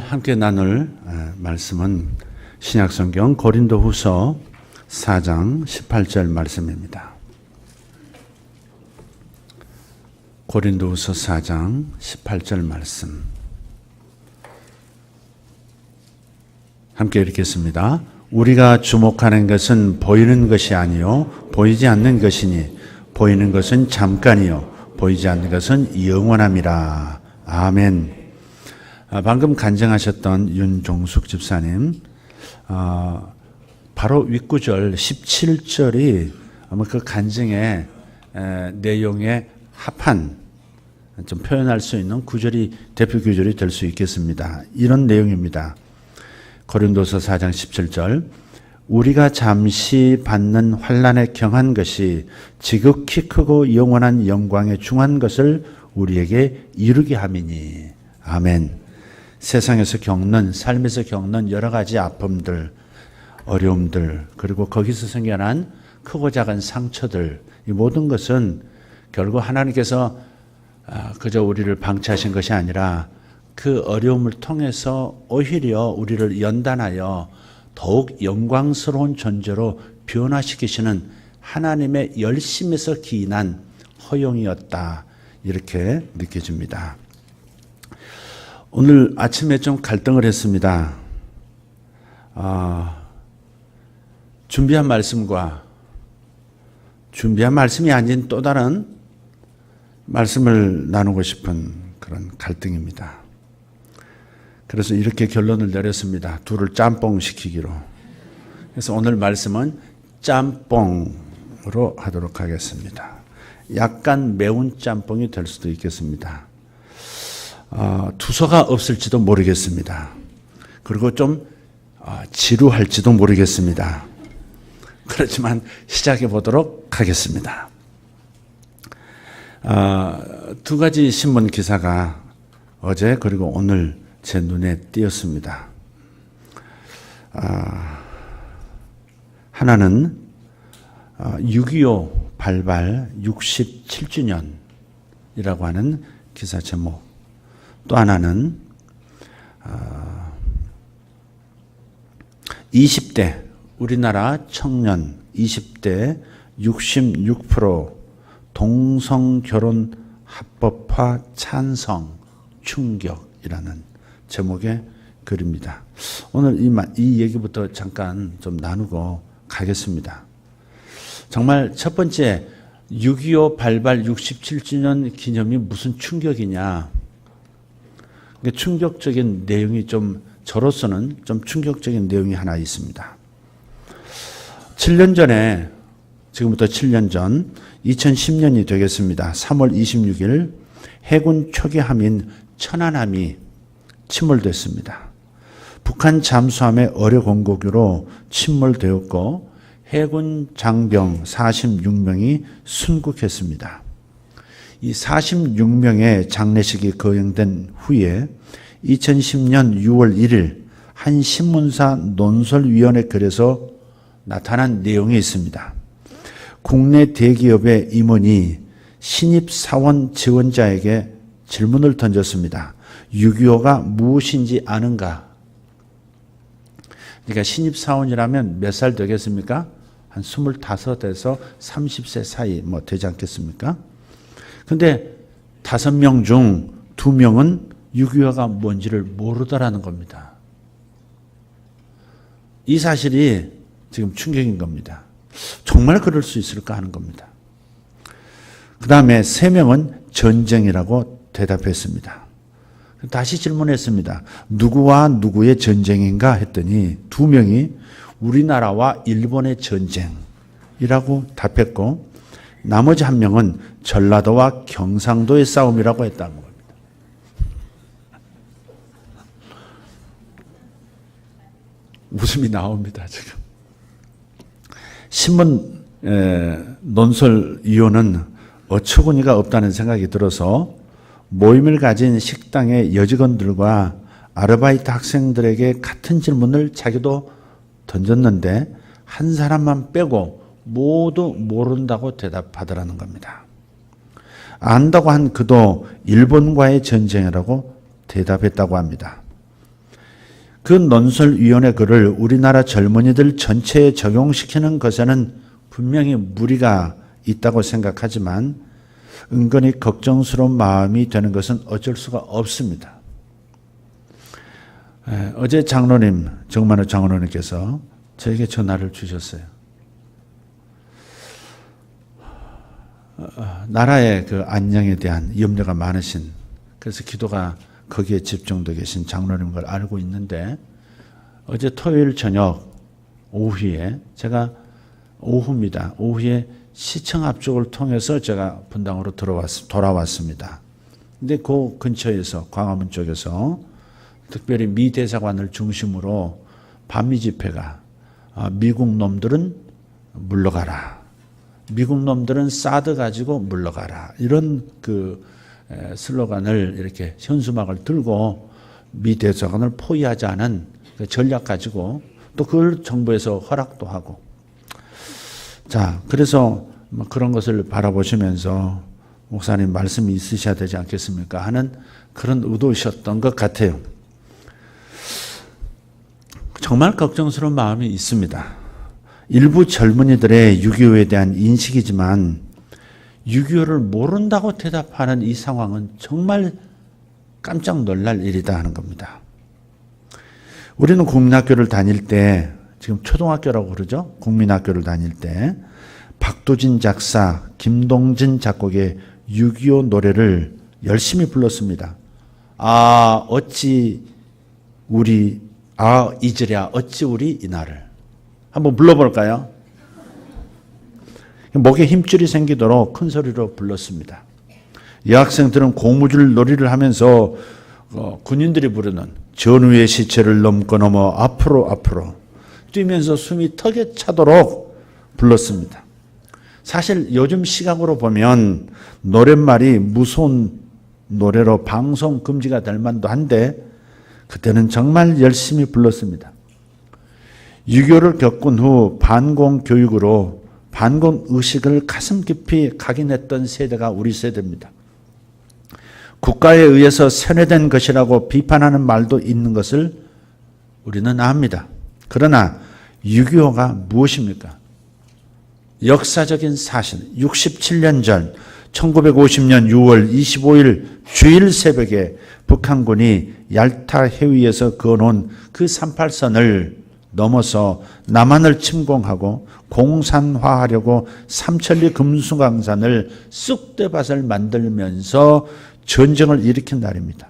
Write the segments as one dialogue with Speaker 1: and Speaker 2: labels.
Speaker 1: 함께 나눌 말씀은 신약성경 고린도후서 4장 18절 말씀입니다. 고린도후서 4장 18절 말씀 함께 읽겠습니다. 우리가 주목하는 것은 보이는 것이 아니요 보이지 않는 것이니 보이는 것은 잠깐이요 보이지 않는 것은 영원함이라. 아멘. 방금 간증하셨던 윤종숙 집사님, 바로 윗구절 17절이 아마 그 간증의 내용에 합한 좀 표현할 수 있는 구절이 대표 구절이 될 수 있겠습니다. 이런 내용입니다. 고린도서 4장 17절 우리가 잠시 받는 환난에 경한 것이 지극히 크고 영원한 영광에 중한 것을 우리에게 이루게 함이니. 아멘. 세상에서 겪는, 삶에서 겪는 여러 가지 아픔들, 어려움들, 그리고 거기서 생겨난 크고 작은 상처들, 이 모든 것은 결국 하나님께서 그저 우리를 방치하신 것이 아니라 그 어려움을 통해서 오히려 우리를 연단하여 더욱 영광스러운 존재로 변화시키시는 하나님의 열심에서 기인한 허용이었다. 이렇게 느껴집니다. 오늘 아침에 좀 갈등을 했습니다. 준비한 말씀과 준비한 말씀이 아닌 또 다른 말씀을 나누고 싶은 그런 갈등입니다. 그래서 이렇게 결론을 내렸습니다. 둘을 짬뽕 시키기로. 그래서 오늘 말씀은 짬뽕으로 하도록 하겠습니다. 약간 매운 짬뽕이 될 수도 있겠습니다. 두서가 없을지도 모르겠습니다. 그리고 좀 지루할지도 모르겠습니다. 그렇지만 시작해 보도록 하겠습니다. 두 가지 신문 기사가 어제 그리고 오늘 제 눈에 띄었습니다. 하나는 6.25 발발 67주년이라고 하는 기사 제목, 또 하나는 20대 우리나라 청년 20대 66% 동성결혼 합법화 찬성 충격이라는 제목의 글입니다. 오늘 이 얘기부터 잠깐 좀 나누고 가겠습니다. 정말 첫 번째 6.25 발발 67주년 기념이 무슨 충격이냐. 충격적인 내용이 좀 저로서는 좀 충격적인 내용이 하나 있습니다. 7년 전에 지금부터 7년 전 2010년이 되겠습니다. 3월 26일 해군 초기 함인 천안함이 침몰됐습니다. 북한 잠수함의 어뢰 공격으로 침몰되었고 해군 장병 46명이 순국했습니다. 이 46명의 장례식이 거행된 후에 2010년 6월 1일 한 신문사 논설위원회 글에서 나타난 내용이 있습니다. 국내 대기업의 임원이 신입사원 지원자에게 질문을 던졌습니다. 6.25가 무엇인지 아는가? 그러니까 신입사원이라면 몇 살 되겠습니까? 한 25에서 30세 사이 되지 않겠습니까? 근데 5명 중 2명은 6.25가 뭔지를 모르더라는 겁니다. 이 사실이 지금 충격인 겁니다. 정말 그럴 수 있을까 하는 겁니다. 그 다음에 3명은 전쟁이라고 대답했습니다. 다시 질문했습니다. 누구와 누구의 전쟁인가 했더니 2명이 우리나라와 일본의 전쟁이라고 답했고 나머지 1명은 전라도와 경상도의 싸움이라고 했다는 겁니다. 웃음이 나옵니다, 지금. 신문 논설위원은 어처구니가 없다는 생각이 들어서 모임을 가진 식당의 여직원들과 아르바이트 학생들에게 같은 질문을 자기도 던졌는데 한 사람만 빼고 모두 모른다고 대답하더라는 겁니다. 안다고 한 그도 일본과의 전쟁이라고 대답했다고 합니다. 그 논설위원회 글을 우리나라 젊은이들 전체에 적용시키는 것에는 분명히 무리가 있다고 생각하지만 은근히 걱정스러운 마음이 되는 것은 어쩔 수가 없습니다. 어제 장로님, 정만호 장로님께서 저에게 전화를 주셨어요. 나라의 그 안녕에 대한 염려가 많으신, 그래서 기도가 거기에 집중되어 계신 장로님 걸 알고 있는데, 어제 토요일 저녁 오후에 제가 오후입니다. 오후에 시청 앞쪽을 통해서 제가 분당으로 돌아왔습니다. 근데 그 근처에서 광화문 쪽에서 특별히 미 대사관을 중심으로 반미 집회가 미국 놈들은 물러가라. 미국 놈들은 사드 가지고 물러가라. 이런 그 슬로건을 이렇게 현수막을 들고 미 대사관을 포위하지 않은 전략 가지고 또 그걸 정부에서 허락도 하고. 자, 그래서 그런 것을 바라보시면서 목사님 말씀이 있으셔야 되지 않겠습니까? 하는 그런 의도이셨던 것 같아요. 정말 걱정스러운 마음이 있습니다. 일부 젊은이들의 6.25에 대한 인식이지만 6.25를 모른다고 대답하는 이 상황은 정말 깜짝 놀랄 일이다 하는 겁니다. 우리는 국민학교를 다닐 때, 지금 초등학교라고 그러죠? 국민학교를 다닐 때 박도진 작사, 김동진 작곡의 6.25 노래를 열심히 불렀습니다. 잊으랴 어찌 우리 이날을. 한번 불러볼까요? 목에 힘줄이 생기도록 큰 소리로 불렀습니다. 여학생들은 고무줄 놀이를 하면서 군인들이 부르는 전우의 시체를 넘고 넘어 앞으로 뛰면서 숨이 턱에 차도록 불렀습니다. 사실 요즘 시각으로 보면 노랫말이 무서운 노래로 방송 금지가 될 만도 한데 그때는 정말 열심히 불렀습니다. 6.25를 겪은 후 반공 교육으로 반공 의식을 가슴 깊이 각인했던 세대가 우리 세대입니다. 국가에 의해서 세뇌된 것이라고 비판하는 말도 있는 것을 우리는 압니다. 그러나 6.25가 무엇입니까? 역사적인 사실, 67년 전 1950년 6월 25일 주일 새벽에 북한군이 얄타 해위에서 그어놓은 그 38선을 넘어서 남한을 침공하고 공산화하려고 삼천리 금수강산을 쑥대밭을 만들면서 전쟁을 일으킨 날입니다.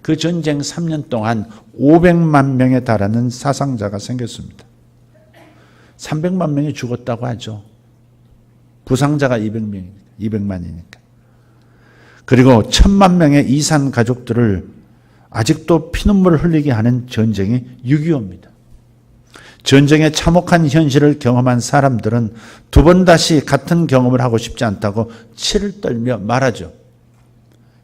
Speaker 1: 그 전쟁 3년 동안 500만 명에 달하는 사상자가 생겼습니다. 300만 명이 죽었다고 하죠. 부상자가 200만이니까. 그리고 1000만 명의 이산 가족들을 아직도 피눈물을 흘리게 하는 전쟁이 6.25입니다. 전쟁의 참혹한 현실을 경험한 사람들은 두 번 다시 같은 경험을 하고 싶지 않다고 치를 떨며 말하죠.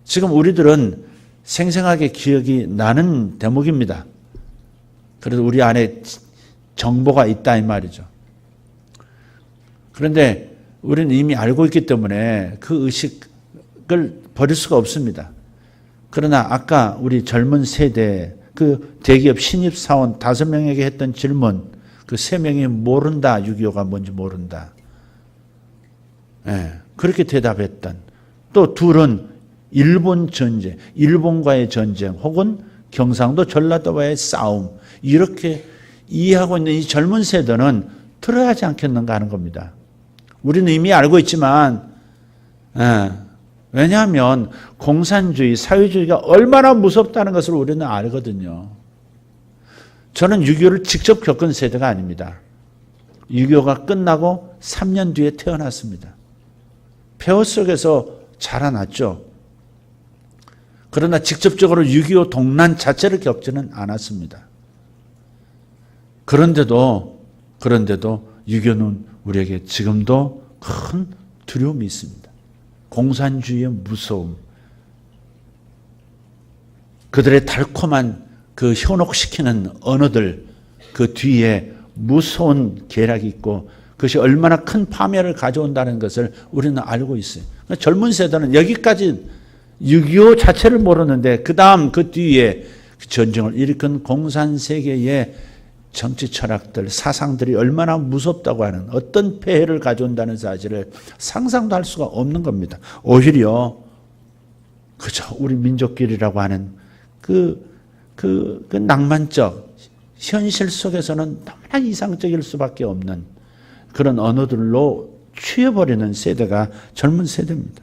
Speaker 1: 지금 우리들은 생생하게 기억이 나는 대목입니다. 그래도 우리 안에 정보가 있다 이 말이죠. 그런데 우리는 이미 알고 있기 때문에 그 의식을 버릴 수가 없습니다. 그러나 아까 우리 젊은 세대 그 대기업 신입사원 5명에게 했던 질문, 그 3명이 모른다, 6.25가 뭔지 모른다. 그렇게 대답했던 또 둘은 일본 전쟁, 일본과의 전쟁 혹은 경상도 전라도와의 싸움 이렇게 이해하고 있는 이 젊은 세대는 들어야 하지 않겠는가 하는 겁니다. 우리는 이미 알고 있지만 왜냐하면 공산주의, 사회주의가 얼마나 무섭다는 것을 우리는 알거든요. 저는 6.25를 직접 겪은 세대가 아닙니다. 6.25가 끝나고 3년 뒤에 태어났습니다. 폐허 속에서 자라났죠. 그러나 직접적으로 6.25 동란 자체를 겪지는 않았습니다. 그런데도 6.25는 우리에게 지금도 큰 두려움이 있습니다. 공산주의의 무서움, 그들의 달콤한 그 현혹시키는 언어들 그 뒤에 무서운 계략이 있고 그것이 얼마나 큰 파멸을 가져온다는 것을 우리는 알고 있어요. 젊은 세대는 여기까지 6.25 자체를 모르는데 그 다음 그 뒤에 전쟁을 일으킨 공산세계의 정치 철학들, 사상들이 얼마나 무섭다고 하는, 어떤 폐해를 가져온다는 사실을 상상도 할 수가 없는 겁니다. 오히려 그저 우리 민족끼리라고 하는 그 낭만적 현실 속에서는 너무나 이상적일 수밖에 없는 그런 언어들로 취해버리는 세대가 젊은 세대입니다.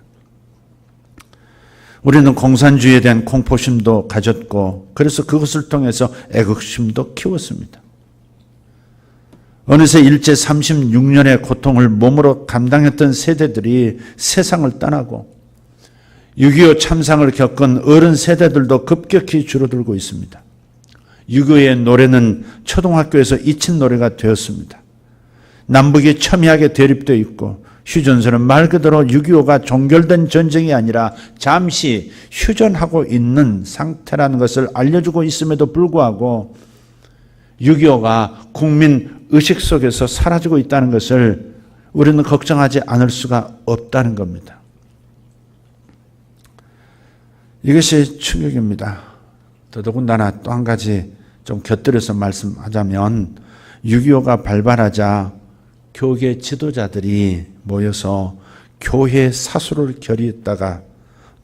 Speaker 1: 우리는 공산주의에 대한 공포심도 가졌고, 그래서 그것을 통해서 애국심도 키웠습니다. 어느새 일제 36년의 고통을 몸으로 감당했던 세대들이 세상을 떠나고 6.25 참상을 겪은 어른 세대들도 급격히 줄어들고 있습니다. 6.25의 노래는 초등학교에서 잊힌 노래가 되었습니다. 남북이 첨예하게 대립되어 있고, 휴전선은 말 그대로 6.25가 종결된 전쟁이 아니라 잠시 휴전하고 있는 상태라는 것을 알려주고 있음에도 불구하고 6.25가 국민 의식 속에서 사라지고 있다는 것을 우리는 걱정하지 않을 수가 없다는 겁니다. 이것이 충격입니다. 더더군다나 또 한 가지 좀 곁들여서 말씀하자면 6.25가 발발하자 교계 지도자들이 모여서 교회 사수를 결의했다가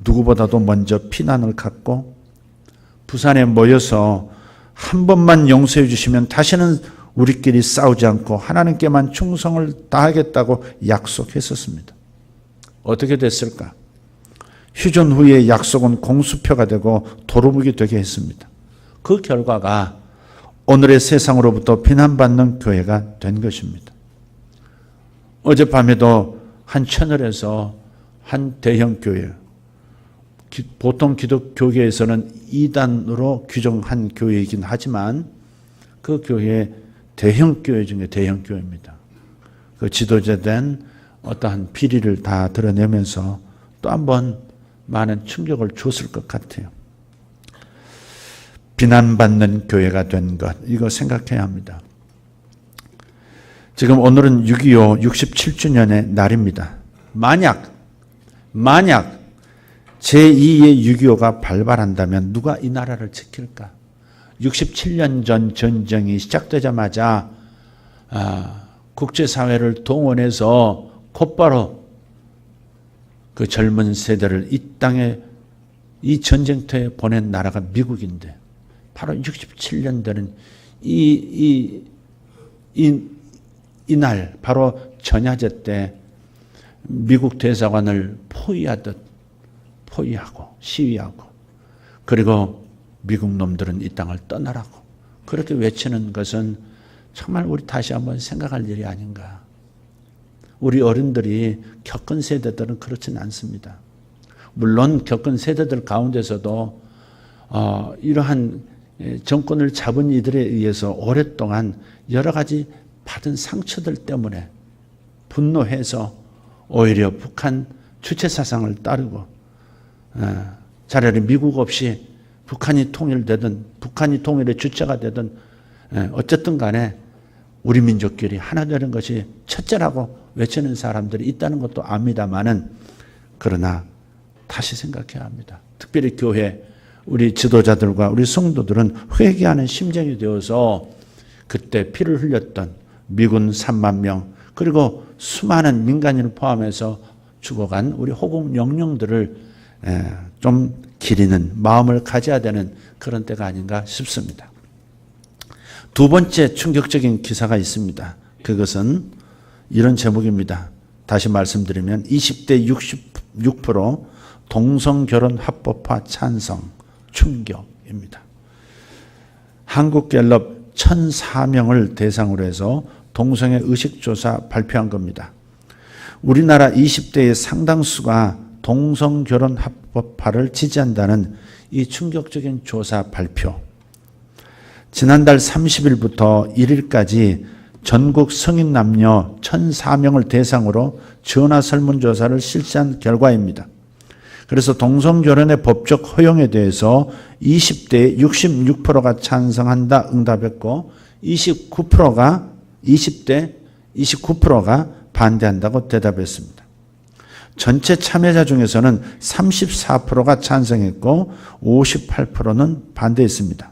Speaker 1: 누구보다도 먼저 피난을 갔고, 부산에 모여서 한 번만 용서해 주시면 다시는 우리끼리 싸우지 않고 하나님께만 충성을 다하겠다고 약속했었습니다. 어떻게 됐을까? 휴전 후에 약속은 공수표가 되고 도루묵이 되게 했습니다. 그 결과가 오늘의 세상으로부터 비난받는 교회가 된 것입니다. 어젯밤에도 한 채널에서 한 대형 교회, 보통 기독교계에서는 2단으로 규정한 교회이긴 하지만 그 교회 대형 교회 중에 대형 교회입니다. 그 지도자된 어떠한 비리를 다 드러내면서 또 한 번 많은 충격을 줬을 것 같아요. 비난받는 교회가 된 것, 이거 생각해야 합니다. 지금 오늘은 6.25 67주년의 날입니다. 만약 제2의 6.25가 발발한다면 누가 이 나라를 지킬까? 67년 전 전쟁이 시작되자마자 국제사회를 동원해서 곧바로 그 젊은 세대를 이 땅에, 이 전쟁터에 보낸 나라가 미국인데, 바로 67년 되는 이날, 바로 전야제 때 미국 대사관을 포위하고 시위하고, 그리고 미국 놈들은 이 땅을 떠나라고 그렇게 외치는 것은 정말 우리 다시 한번 생각할 일이 아닌가. 우리 어른들이 겪은 세대들은 그렇지는 않습니다. 물론 겪은 세대들 가운데서도 이러한 정권을 잡은 이들에 의해서 오랫동안 여러 가지 받은 상처들 때문에 분노해서 오히려 북한 주체사상을 따르고 차라리 미국 없이 북한이 통일되든 북한이 통일의 주체가 되든 어쨌든 간에 우리 민족끼리 하나 되는 것이 첫째라고 외치는 사람들이 있다는 것도 압니다마는, 그러나 다시 생각해야 합니다. 특별히 교회, 우리 지도자들과 우리 성도들은 회개하는 심정이 되어서 그때 피를 흘렸던 미군 3만 명, 그리고 수많은 민간인을 포함해서 죽어간 우리 호국 영령들을 좀 기리는 마음을 가져야 되는 그런 때가 아닌가 싶습니다. 두 번째 충격적인 기사가 있습니다. 그것은 이런 제목입니다. 다시 말씀드리면 20대 66% 동성결혼 합법화 찬성 충격입니다. 한국갤럽 1,004명을 대상으로 해서 동성애 의식조사 발표한 겁니다. 우리나라 20대의 상당수가 동성결혼 합법화를 지지한다는 이 충격적인 조사 발표. 지난달 30일부터 1일까지 전국 성인 남녀 1,004명을 대상으로 전화 설문조사를 실시한 결과입니다. 그래서 동성결혼의 법적 허용에 대해서 20대 66%가 찬성한다 응답했고 29%가 반대한다고 대답했습니다. 전체 참여자 중에서는 34%가 찬성했고 58%는 반대했습니다.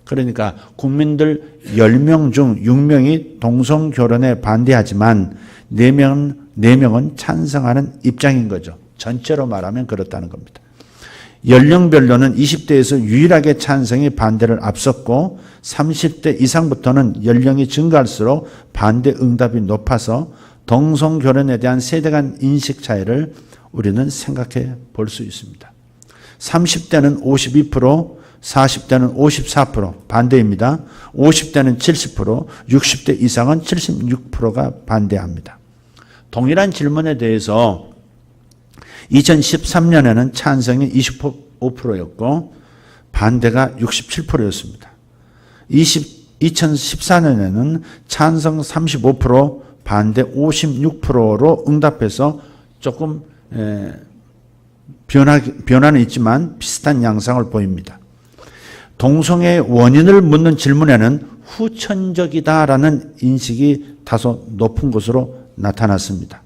Speaker 1: 그러니까 국민들 10명 중 6명이 동성결혼에 반대하지만 4명은 찬성하는 입장인 거죠. 전체로 말하면 그렇다는 겁니다. 연령별로는 20대에서 유일하게 찬성이 반대를 앞섰고 30대 이상부터는 연령이 증가할수록 반대 응답이 높아서 동성결혼에 대한 세대 간 인식 차이를 우리는 생각해 볼 수 있습니다. 30대는 52%, 40대는 54% 반대입니다. 50대는 70%, 60대 이상은 76%가 반대합니다. 동일한 질문에 대해서 2013년에는 찬성이 25%였고 반대가 67%였습니다. 2014년에는 찬성 35%, 반대 56%로 응답해서 조금 변화는 있지만 비슷한 양상을 보입니다. 동성애의 원인을 묻는 질문에는 후천적이다라는 인식이 다소 높은 것으로 나타났습니다.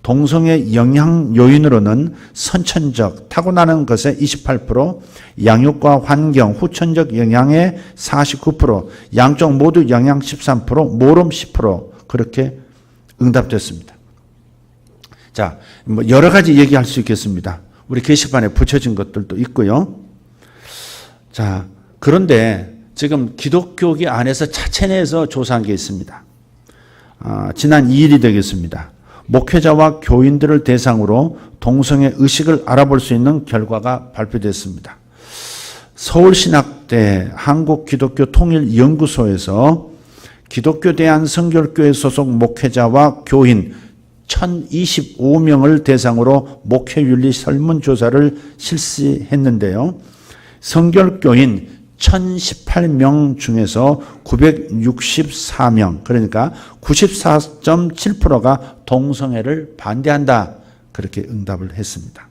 Speaker 1: 동성애 영향 요인으로는 선천적, 타고나는 것에 28%, 양육과 환경, 후천적 영향에 49%, 양쪽 모두 영향 13%, 모름 10% 그렇게 응답됐습니다. 자, 뭐 여러 가지 얘기할 수 있겠습니다. 우리 게시판에 붙여진 것들도 있고요. 자, 그런데 지금 기독교계 안에서 차체내에서 조사한 게 있습니다. 지난 2일이 되겠습니다. 목회자와 교인들을 대상으로 동성애 의식을 알아볼 수 있는 결과가 발표됐습니다. 서울신학대 한국기독교통일연구소에서 기독교 대한성결교회 소속 목회자와 교인 1025명을 대상으로 목회윤리 설문조사를 실시했는데요. 성결교인 1018명 중에서 964명, 그러니까 94.7%가 동성애를 반대한다. 그렇게 응답을 했습니다.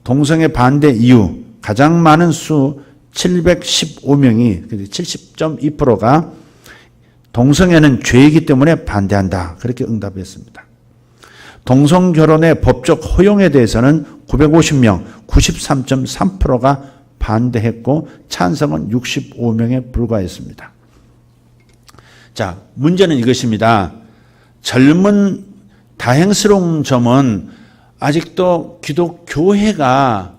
Speaker 1: 동성애 반대 이유, 가장 많은 수 715명이, 70.2%가 동성애는 죄이기 때문에 반대한다. 그렇게 응답했습니다. 동성결혼의 법적 허용에 대해서는 950명, 93.3%가 반대했고 찬성은 65명에 불과했습니다. 자, 문제는 이것입니다. 젊은 다행스러운 점은 아직도 기독교회가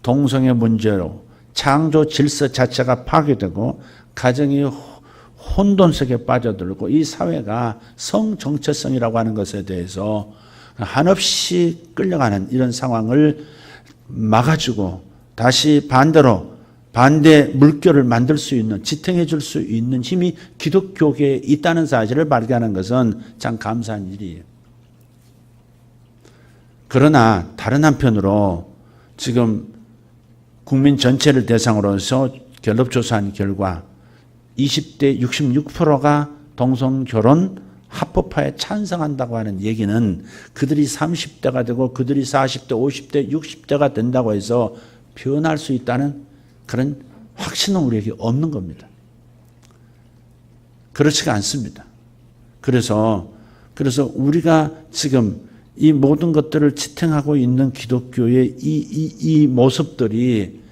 Speaker 1: 동성애 문제로 창조 질서 자체가 파괴되고 가정이 혼돈 속에 빠져들고 이 사회가 성정체성이라고 하는 것에 대해서 한없이 끌려가는 이런 상황을 막아주고 다시 반대로 반대 물결을 만들 수 있는, 지탱해 줄 수 있는 힘이 기독교계에 있다는 사실을 발견하는 것은 참 감사한 일이에요. 그러나 다른 한편으로 지금 국민 전체를 대상으로 해서 갤럽조사한 결과 20대 66%가 동성결혼 합법화에 찬성한다고 하는 얘기는 그들이 30대가 되고 그들이 40대, 50대, 60대가 된다고 해서 변할 수 있다는 그런 확신은 우리에게 없는 겁니다. 그렇지가 않습니다. 그래서 우리가 지금 이 모든 것들을 지탱하고 있는 기독교의 이 모습들이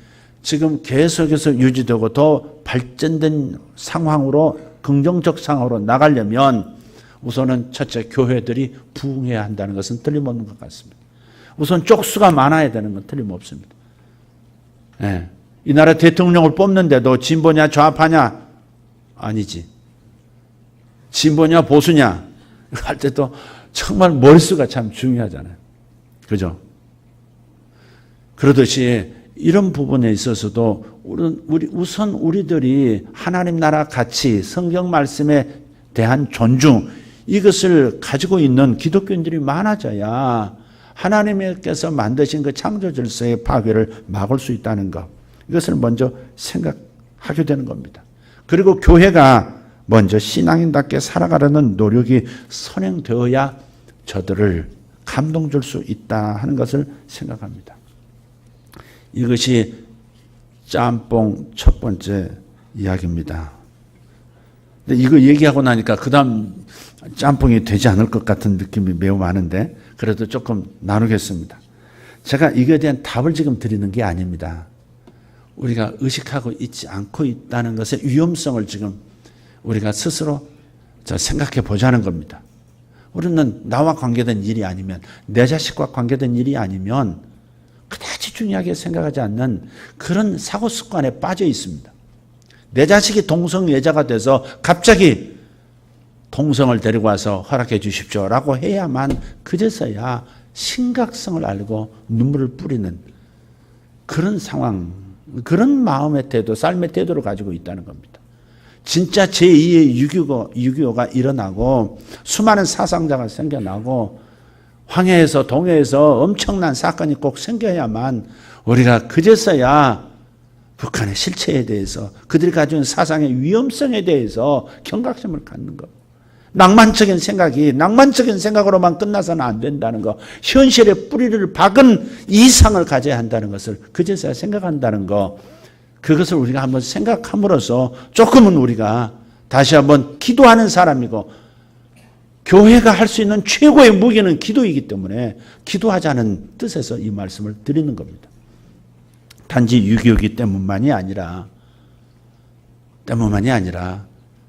Speaker 1: 지금 계속해서 유지되고 더 발전된 상황으로, 긍정적 상황으로 나가려면 우선은 첫째, 교회들이 부흥해야 한다는 것은 틀림없는 것 같습니다. 우선 쪽수가 많아야 되는 건 틀림없습니다. 네. 이 나라 대통령을 뽑는데도 진보냐 좌파냐? 아니지. 진보냐 보수냐? 할 때도 정말 머릿수가 참 중요하잖아요. 그죠? 그러듯이 이런 부분에 있어서도 우선 우리들이 하나님 나라 가치, 성경 말씀에 대한 존중, 이것을 가지고 있는 기독교인들이 많아져야 하나님께서 만드신 그 창조 질서의 파괴를 막을 수 있다는 것, 이것을 먼저 생각하게 되는 겁니다. 그리고 교회가 먼저 신앙인답게 살아가려는 노력이 선행되어야 저들을 감동 줄 수 있다 하는 것을 생각합니다. 이것이 짬뽕 첫 번째 이야기입니다. 근데 이거 얘기하고 나니까 그 다음 짬뽕이 되지 않을 것 같은 느낌이 매우 많은데 그래도 조금 나누겠습니다. 제가 이거에 대한 답을 지금 드리는 게 아닙니다. 우리가 의식하고 있지 않고 있다는 것의 위험성을 지금 우리가 스스로 생각해 보자는 겁니다. 우리는 나와 관계된 일이 아니면, 내 자식과 관계된 일이 아니면 그다지 중요하게 생각하지 않는 그런 사고 습관에 빠져 있습니다. 내 자식이 동성애자가 돼서 갑자기 동성을 데리고 와서 허락해 주십시오라고 해야만 그제서야 심각성을 알고 눈물을 뿌리는 그런 상황, 그런 마음의 태도, 삶의 태도를 가지고 있다는 겁니다. 진짜 제2의 6.25가 일어나고 수많은 사상자가 생겨나고 황해에서 동해에서 엄청난 사건이 꼭 생겨야만 우리가 그제서야 북한의 실체에 대해서, 그들이 가진 사상의 위험성에 대해서 경각심을 갖는 것. 낭만적인 생각으로만 끝나서는 안 된다는 것. 현실에 뿌리를 박은 이상을 가져야 한다는 것을 그제서야 생각한다는 것. 그것을 우리가 한번 생각함으로써 조금은 우리가 다시 한번 기도하는 사람이고, 교회가 할 수 있는 최고의 무기는 기도이기 때문에 기도하자는 뜻에서 이 말씀을 드리는 겁니다. 단지 6.25기 때문만이 아니라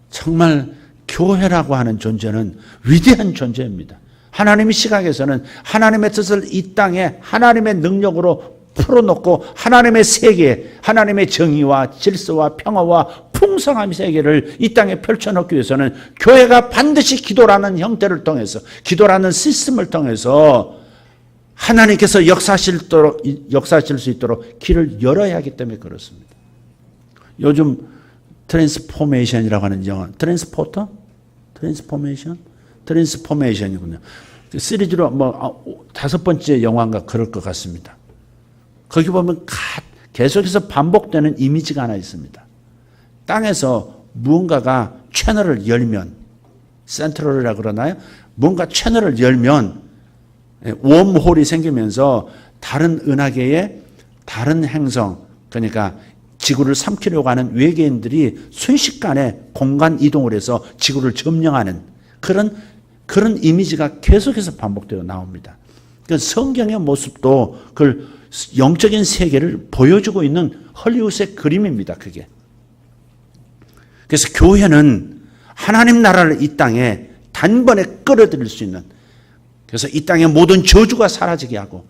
Speaker 1: 정말 교회라고 하는 존재는 위대한 존재입니다. 하나님의 시각에서는 하나님의 뜻을 이 땅에 하나님의 능력으로 풀어놓고 하나님의 세계, 하나님의 정의와 질서와 평화와 풍성함의 세계를 이 땅에 펼쳐놓기 위해서는 교회가 반드시 기도라는 형태를 통해서, 기도라는 시스템을 통해서 하나님께서 역사하실 수 있도록 길을 열어야 하기 때문에 그렇습니다. 요즘 트랜스포메이션이라고 하는 영어, 트랜스포메이션이군요. 시리즈로 5번째 영화인가 그럴 것 같습니다. 거기 보면 계속해서 반복되는 이미지가 하나 있습니다. 땅에서 무언가가 채널을 열면, 센트럴이라고 그러나요? 뭔가 채널을 열면 웜홀이 생기면서 다른 은하계의 다른 행성, 그러니까 지구를 삼키려고 하는 외계인들이 순식간에 공간 이동을 해서 지구를 점령하는 그런 이미지가 계속해서 반복되어 나옵니다. 그러니까 성경의 모습도 그걸 영적인 세계를 보여주고 있는 헐리우드의 그림입니다. 그게. 그래서 교회는 하나님 나라를 이 땅에 단번에 끌어들일 수 있는, 그래서 이 땅의 모든 저주가 사라지게 하고,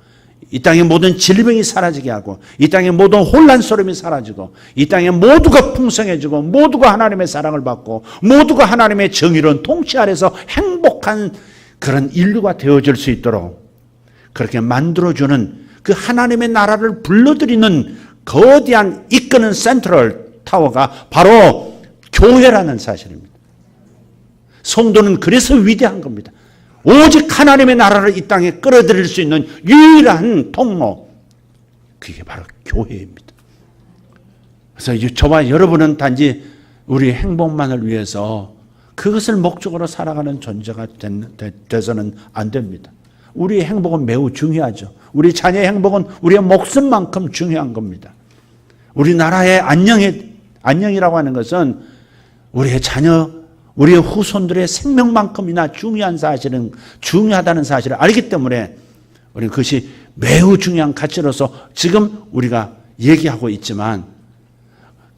Speaker 1: 이 땅의 모든 질병이 사라지게 하고, 이 땅의 모든 혼란스러움이 사라지고, 이 땅에 모두가 풍성해지고, 모두가 하나님의 사랑을 받고, 모두가 하나님의 정의로운 통치 아래서 행복한 그런 인류가 되어질 수 있도록 그렇게 만들어주는 그 하나님의 나라를 불러들이는 거대한 이끄는 센트럴 타워가 바로 교회라는 사실입니다. 성도는 그래서 위대한 겁니다. 오직 하나님의 나라를 이 땅에 끌어들일 수 있는 유일한 통로, 그게 바로 교회입니다. 그래서 저와 여러분은 단지 우리 행복만을 위해서 그것을 목적으로 살아가는 존재가 돼서는 안 됩니다. 우리의 행복은 매우 중요하죠. 우리 자녀의 행복은 우리의 목숨만큼 중요한 겁니다. 우리나라의 안녕이라고 하는 것은 우리의 자녀, 우리의 후손들의 생명만큼이나 중요하다는 사실을 알기 때문에 우리는 그것이 매우 중요한 가치로서 지금 우리가 얘기하고 있지만,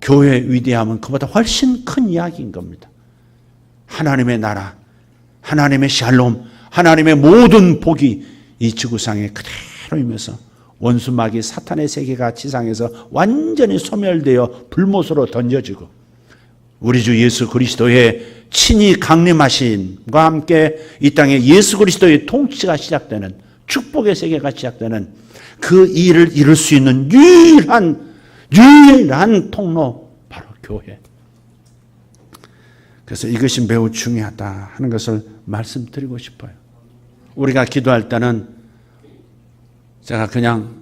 Speaker 1: 교회의 위대함은 그보다 훨씬 큰 이야기인 겁니다. 하나님의 나라, 하나님의 샬롬, 하나님의 모든 복이 이 지구상에 그대로 임해서 원수마귀 사탄의 세계가 지상에서 완전히 소멸되어 불못으로 던져지고, 우리 주 예수 그리스도의 친히 강림하심과 함께 이 땅에 예수 그리스도의 통치가 시작되는, 축복의 세계가 시작되는 그 일을 이룰 수 있는 유일한 통로, 바로 교회. 그래서 이것이 매우 중요하다 하는 것을 말씀드리고 싶어요. 우리가 기도할 때는, 제가 그냥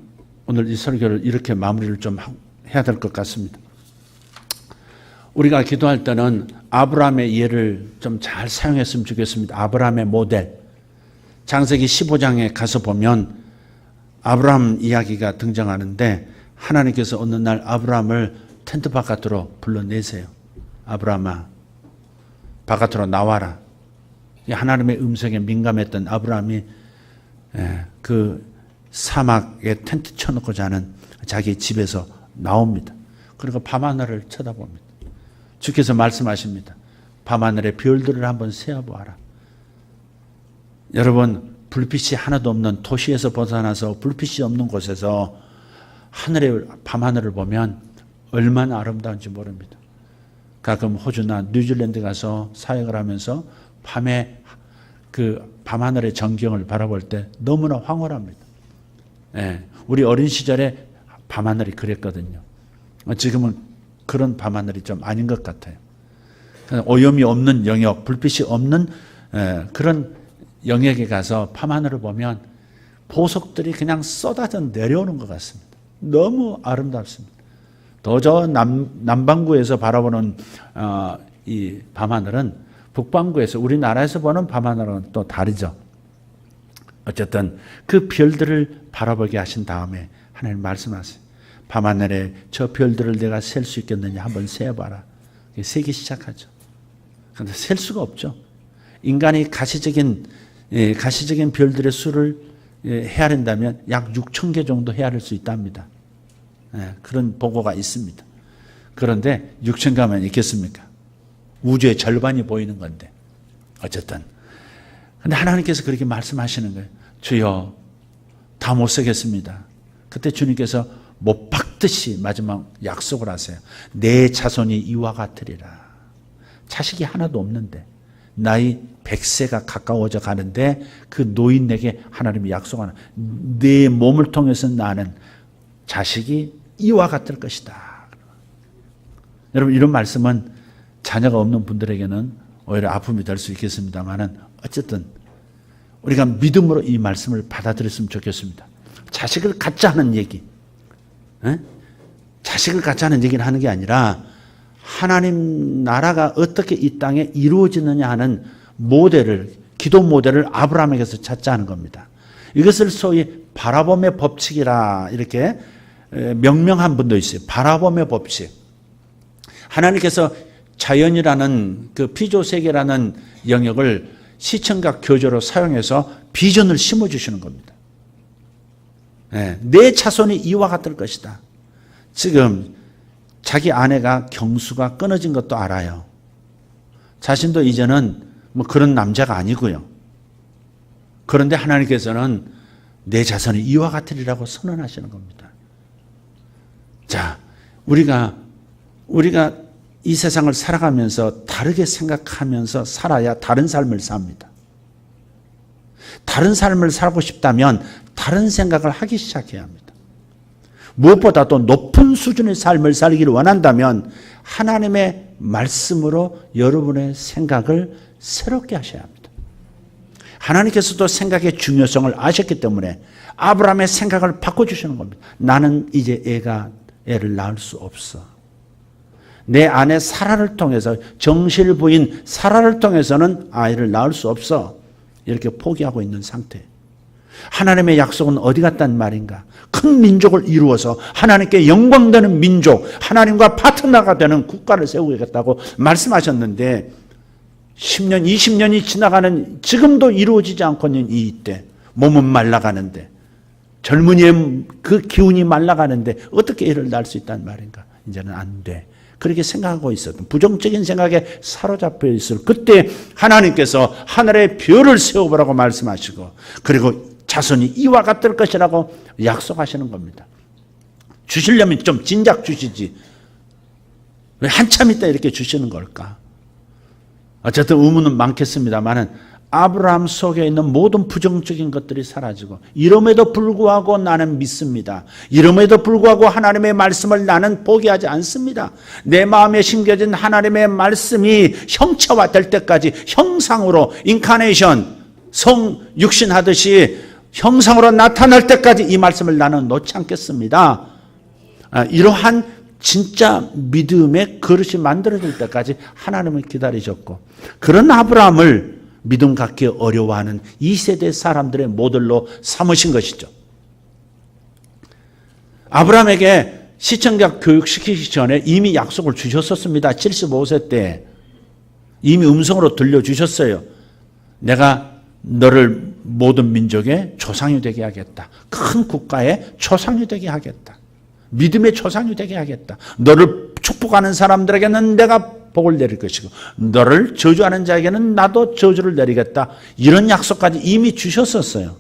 Speaker 1: 오늘 이 설교를 이렇게 마무리를 좀 해야 될 것 같습니다. 우리가 기도할 때는 아브라함의 예를 좀 잘 사용했으면 좋겠습니다. 아브라함의 모델. 창세기 15장에 가서 보면 아브라함 이야기가 등장하는데, 하나님께서 어느 날 아브라함을 텐트 바깥으로 불러내세요. 아브라함아, 바깥으로 나와라. 하나님의 음성에 민감했던 아브라함이 그 사막에 텐트 쳐놓고 자는 자기 집에서 나옵니다. 그리고 밤하늘을 쳐다봅니다. 주께서 말씀하십니다. 밤하늘의 별들을 한번 세어보아라. 여러분, 불빛이 하나도 없는 도시에서 벗어나서 불빛이 없는 곳에서 밤하늘을 보면 얼마나 아름다운지 모릅니다. 가끔 호주나 뉴질랜드 가서 사역을 하면서 밤에 그 밤하늘의 전경을 바라볼 때 너무나 황홀합니다. 우리 어린 시절에 밤하늘이 그랬거든요. 지금은 그런 밤하늘이 좀 아닌 것 같아요. 오염이 없는 영역, 불빛이 없는 그런 영역에 가서 밤하늘을 보면 보석들이 그냥 쏟아져 내려오는 것 같습니다. 너무 아름답습니다. 더 저 남반구에서 바라보는 이 밤하늘은 북반구에서 우리나라에서 보는 밤하늘은 또 다르죠. 어쨌든 그 별들을 바라보게 하신 다음에 하나님 말씀하세요. 밤하늘에 저 별들을 내가 셀 수 있겠느냐 한번 세어봐라. 세기 시작하죠. 그런데 셀 수가 없죠. 인간이 가시적인 별들의 수를 헤아린다면 약 6천 개 정도 헤아릴 수 있답니다. 그런 보고가 있습니다. 그런데 6천 개만 있겠습니까? 우주의 절반이 보이는 건데. 어쨌든. 근데 하나님께서 그렇게 말씀하시는 거예요. 주여, 다 못 쓰겠습니다. 그때 주님께서 못 박듯이 마지막 약속을 하세요. 내 자손이 이와 같으리라. 자식이 하나도 없는데 나이 100세가 가까워져 가는데 그 노인에게 하나님이 약속하는 내 몸을 통해서 나는 자식이 이와 같을 것이다. 여러분, 이런 말씀은 자녀가 없는 분들에게는 오히려 아픔이 될 수 있겠습니다만은 어쨌든 우리가 믿음으로 이 말씀을 받아들였으면 좋겠습니다. 자식을 갖자 하는 얘기, 자식을 갖자 하는 얘기를 하는 게 아니라 하나님 나라가 어떻게 이 땅에 이루어지느냐 하는 모델을, 기도 모델을 아브라함에게서 찾자 하는 겁니다. 이것을 소위 바라봄의 법칙이라 이렇게 명명한 분도 있어요. 바라봄의 법칙. 하나님께서 자연이라는 그 피조세계라는 영역을 시청각 교조로 사용해서 비전을 심어주시는 겁니다. 내 자손이 이와 같을 것이다. 지금 자기 아내가 경수가 끊어진 것도 알아요. 자신도 이제는 뭐 그런 남자가 아니고요. 그런데 하나님께서는 내 자손이 이와 같으리라고 선언하시는 겁니다. 자, 우리가 이 세상을 살아가면서 다르게 생각하면서 살아야 다른 삶을 삽니다. 다른 삶을 살고 싶다면 다른 생각을 하기 시작해야 합니다. 무엇보다도 높은 수준의 삶을 살기를 원한다면 하나님의 말씀으로 여러분의 생각을 새롭게 하셔야 합니다. 하나님께서도 생각의 중요성을 아셨기 때문에 아브라함의 생각을 바꿔주시는 겁니다. 나는 이제 애를 낳을 수 없어. 내 아내 사라를 통해서, 정실 부인 사라를 통해서는 아이를 낳을 수 없어. 이렇게 포기하고 있는 상태. 하나님의 약속은 어디 갔단 말인가? 큰 민족을 이루어서 하나님께 영광되는 민족, 하나님과 파트너가 되는 국가를 세우겠다고 말씀하셨는데 10년, 20년이 지나가는 지금도 이루어지지 않고 있는 이때 몸은 말라가는데, 젊은이의 그 기운이 말라가는데 어떻게 애를 낳을 수 있단 말인가? 이제는 안 돼. 그렇게 생각하고 있었던, 부정적인 생각에 사로잡혀 있을 그때 하나님께서 하늘의 별을 세워보라고 말씀하시고, 그리고 자손이 이와 같을 것이라고 약속하시는 겁니다. 주시려면 좀 진작 주시지. 왜 한참 있다 이렇게 주시는 걸까? 어쨌든 의문은 많겠습니다만은 아브라함 속에 있는 모든 부정적인 것들이 사라지고, 이름에도 불구하고 나는 믿습니다. 이름에도 불구하고 하나님의 말씀을 나는 포기하지 않습니다. 내 마음에 심겨진 하나님의 말씀이 형체화 될 때까지, 형상으로 인카네이션, 육신하듯이 형상으로 나타날 때까지 이 말씀을 나는 놓지 않겠습니다. 이러한 진짜 믿음의 그릇이 만들어질 때까지 하나님을 기다리셨고, 그런 아브라함을 믿음 갖기 어려워하는 2세대 사람들의 모델로 삼으신 것이죠. 아브라함에게 시청각 교육시키기 전에 이미 약속을 주셨었습니다. 75세 때 이미 음성으로 들려주셨어요. 내가 너를 모든 민족의 조상이 되게 하겠다. 큰 국가의 조상이 되게 하겠다. 믿음의 조상이 되게 하겠다. 너를 축복하는 사람들에게는 내가 복을 내릴 것이고 너를 저주하는 자에게는 나도 저주를 내리겠다. 이런 약속까지 이미 주셨었어요.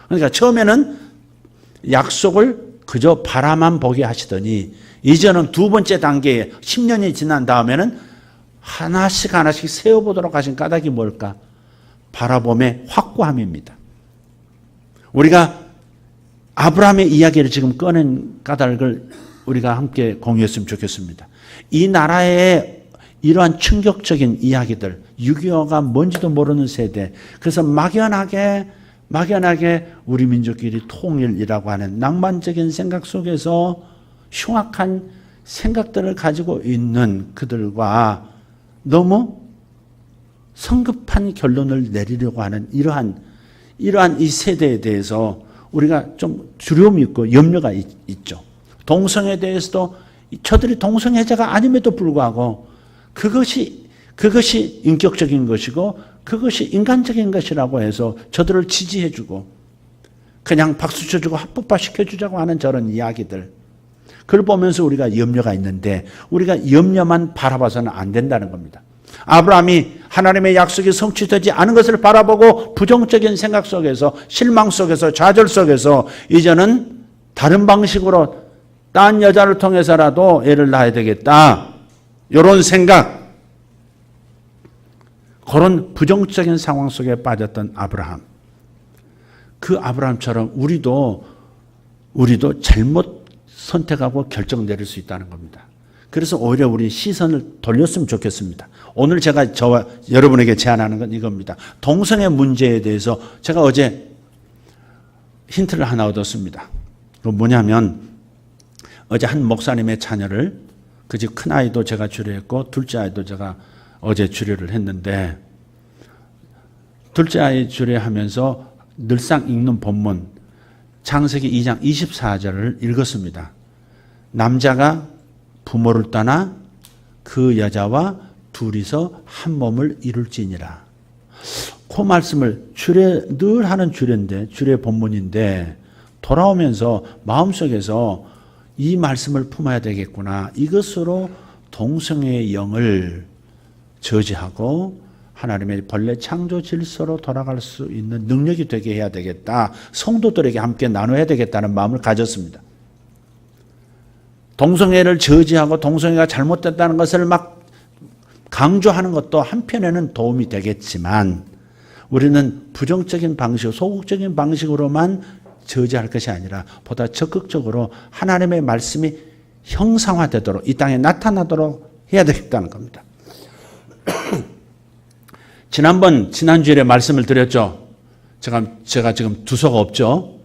Speaker 1: 그러니까 처음에는 약속을 그저 바라만 보게 하시더니 이제는 두 번째 단계에 10년이 지난 다음에는 하나씩 세워보도록 하신 까닭이 뭘까? 바라봄의 확고함입니다. 우리가 아브라함의 이야기를 지금 꺼낸 까닭을 우리가 함께 공유했으면 좋겠습니다. 이 나라의 이러한 충격적인 이야기들, 6.25가 뭔지도 모르는 세대, 그래서 막연하게 우리 민족끼리 통일이라고 하는 낭만적인 생각 속에서 흉악한 생각들을 가지고 있는 그들과 너무 성급한 결론을 내리려고 하는 이러한 이 세대에 대해서 우리가 좀 두려움이 있고 염려가 있죠. 동성애에 대해서도 저들이 동성애자가 아님에도 불구하고 그것이 인격적인 것이고 그것이 인간적인 것이라고 해서 저들을 지지해주고 그냥 박수 쳐주고 합법화 시켜주자고 하는 저런 이야기들, 그걸 보면서 우리가 염려가 있는데 우리가 염려만 바라봐서는 안 된다는 겁니다. 아브라함이 하나님의 약속이 성취되지 않은 것을 바라보고 부정적인 생각 속에서 실망 속에서 좌절 속에서 이제는 다른 방식으로 딴 여자를 통해서라도 애를 낳아야 되겠다, 이런 생각, 그런 부정적인 상황 속에 빠졌던 아브라함, 그 아브라함처럼 우리도 잘못 선택하고 결정 내릴 수 있다는 겁니다. 그래서 오히려 우리 시선을 돌렸으면 좋겠습니다. 오늘 제가 저와 여러분에게 제안하는 건 이겁니다. 동성애 문제에 대해서 제가 어제 힌트를 하나 얻었습니다. 그 뭐냐면 어제 한 목사님의 자녀를, 그 집 큰아이도 제가 주례했고 둘째 아이도 제가 어제 주례를 했는데, 둘째 아이 주례하면서 늘상 읽는 본문 창세기 2장 24절을 읽었습니다. 남자가 부모를 떠나 그 여자와 둘이서 한 몸을 이룰지니라. 그 말씀을 늘 하는 주례인데, 주례 본문인데 돌아오면서 마음속에서 이 말씀을 품어야 되겠구나. 이것으로 동성애의 영을 저지하고 하나님의 본래 창조 질서로 돌아갈 수 있는 능력이 되게 해야 되겠다. 성도들에게 함께 나눠야 되겠다는 마음을 가졌습니다. 동성애를 저지하고 동성애가 잘못됐다는 것을 막 강조하는 것도 한편에는 도움이 되겠지만 우리는 부정적인 방식, 소극적인 방식으로만 저지할 것이 아니라 보다 적극적으로 하나님의 말씀이 형상화되도록, 이 땅에 나타나도록 해야 되겠다는 겁니다. 지난 주일에 말씀을 드렸죠. 제가 지금 두서가 없죠.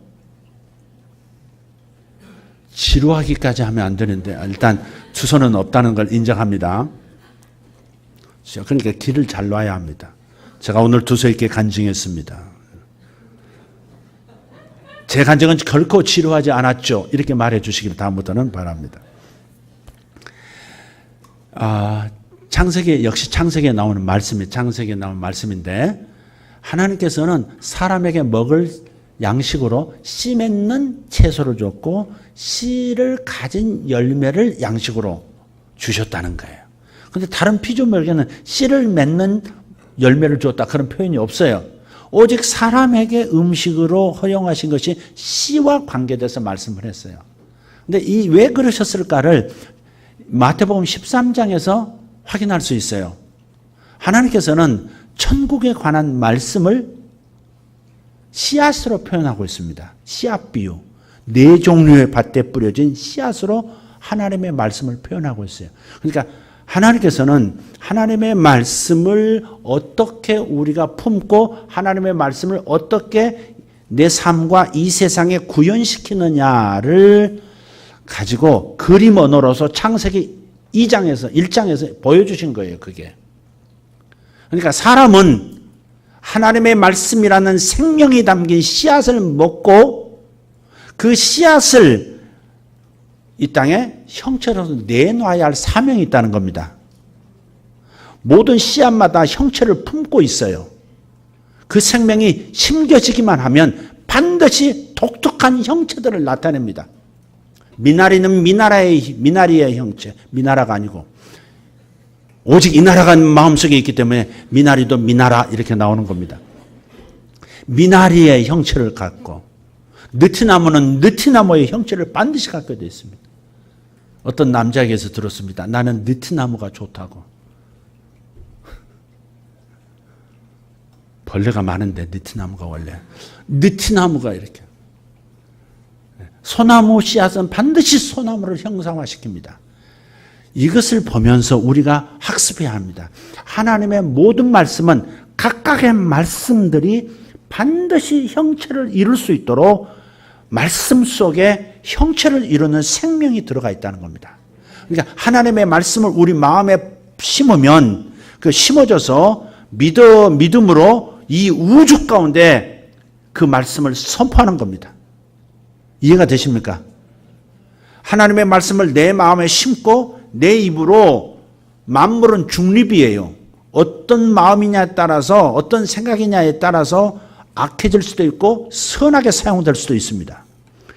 Speaker 1: 지루하기까지 하면 안 되는데 일단 주소는 없다는 걸 인정합니다. 그러니까 길을 잘 놔야 합니다. 제가 오늘 두서 있게 간증했습니다. 제 간증은 결코 지루하지 않았죠. 이렇게 말해 주시길 다음부터는 바랍니다. 역시 창세기에 나오는 말씀인데 하나님께서는 사람에게 먹을 양식으로 씨 맺는 채소를 줬고 씨를 가진 열매를 양식으로 주셨다는 거예요. 그런데 다른 피조물에게는 씨를 맺는 열매를 줬다 그런 표현이 없어요. 오직 사람에게 음식으로 허용하신 것이 씨와 관계돼서 말씀을 했어요. 근데 왜 그러셨을까를 마태복음 13장에서 확인할 수 있어요. 하나님께서는 천국에 관한 말씀을 씨앗으로 표현하고 있습니다. 씨앗 비유. 4종류의 밭에 뿌려진 씨앗으로 하나님의 말씀을 표현하고 있어요. 그러니까 하나님께서는 하나님의 말씀을 어떻게 우리가 품고 하나님의 말씀을 어떻게 내 삶과 이 세상에 구현시키느냐를 가지고 그림 언어로서 창세기 1장에서 보여주신 거예요. 그게. 그러니까 사람은 하나님의 말씀이라는 생명이 담긴 씨앗을 먹고 그 씨앗을 이 땅에 형체로서 내놔야 할 사명이 있다는 겁니다. 모든 씨앗마다 형체를 품고 있어요. 그 생명이 심겨지기만 하면 반드시 독특한 형체들을 나타냅니다. 미나리는 미나리의 형체, 미나라가 아니고 오직 이 나라가 마음속에 있기 때문에 미나리도 미나라 이렇게 나오는 겁니다. 미나리의 형체를 갖고 느티나무는 느티나무의 형체를 반드시 갖게 되어 있습니다. 어떤 남자에게서 들었습니다. 나는 느티나무가 좋다고. 벌레가 많은데 느티나무가 원래. 느티나무가 이렇게. 소나무 씨앗은 반드시 소나무를 형상화시킵니다. 이것을 보면서 우리가 학습해야 합니다. 하나님의 모든 말씀은 각각의 말씀들이 반드시 형체를 이룰 수 있도록 말씀 속에 형체를 이루는 생명이 들어가 있다는 겁니다. 그러니까 하나님의 말씀을 우리 마음에 심으면 그 심어져서 믿음으로 이 우주 가운데 그 말씀을 선포하는 겁니다. 이해가 되십니까? 하나님의 말씀을 내 마음에 심고 내 입으로 만물은 중립이에요. 어떤 마음이냐에 따라서 어떤 생각이냐에 따라서 악해질 수도 있고 선하게 사용될 수도 있습니다.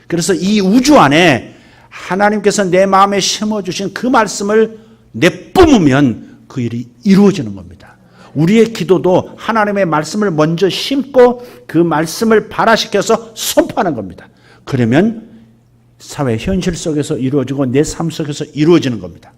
Speaker 1: 그래서 이 우주 안에 하나님께서 내 마음에 심어주신 그 말씀을 내뿜으면 그 일이 이루어지는 겁니다. 우리의 기도도 하나님의 말씀을 먼저 심고 그 말씀을 발화시켜서 선포하는 겁니다. 그러면 사회 현실 속에서 이루어지고 내 삶 속에서 이루어지는 겁니다.